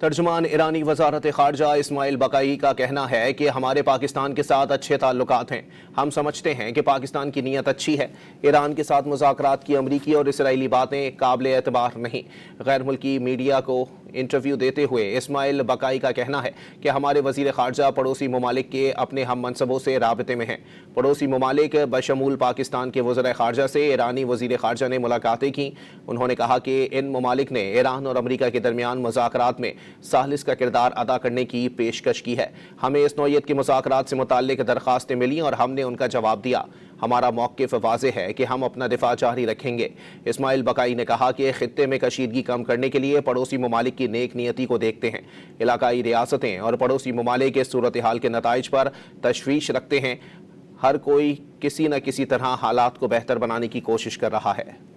ترجمان ایرانی وزارت خارجہ اسماعیل بقائی کا کہنا ہے کہ ہمارے پاکستان کے ساتھ اچھے تعلقات ہیں۔ ہم سمجھتے ہیں کہ پاکستان کی نیت اچھی ہے۔ ایران کے ساتھ مذاکرات کی امریکی اور اسرائیلی باتیں قابل اعتبار نہیں۔ غیر ملکی میڈیا کو انٹرویو دیتے ہوئے اسماعیل بقائی کا کہنا ہے کہ ہمارے وزیر خارجہ پڑوسی ممالک کے اپنے ہم منصبوں سے رابطے میں ہیں۔ پڑوسی ممالک بشمول پاکستان کے وزیر خارجہ سے ایرانی وزیر خارجہ نے ملاقاتیں کی۔ انہوں نے کہا کہ ان ممالک نے ایران اور امریکہ کے درمیان مذاکرات میں ثالث کا کردار ادا کرنے کی پیشکش کی ہے۔ ہمیں اس نوعیت کے مذاکرات سے متعلق درخواستیں ملیں اور ہم نے ان کا جواب دیا۔ ہمارا موقف واضح ہے کہ ہم اپنا دفاع جاری رکھیں گے۔ اسماعیل بقائی نے کہا کہ خطے میں کشیدگی کم کرنے کے لیے پڑوسی ممالک کی نیک نیتی کو دیکھتے ہیں۔ علاقائی ریاستیں اور پڑوسی ممالک اس صورتحال کے نتائج پر تشویش رکھتے ہیں۔ ہر کوئی کسی نہ کسی طرح حالات کو بہتر بنانے کی کوشش کر رہا ہے۔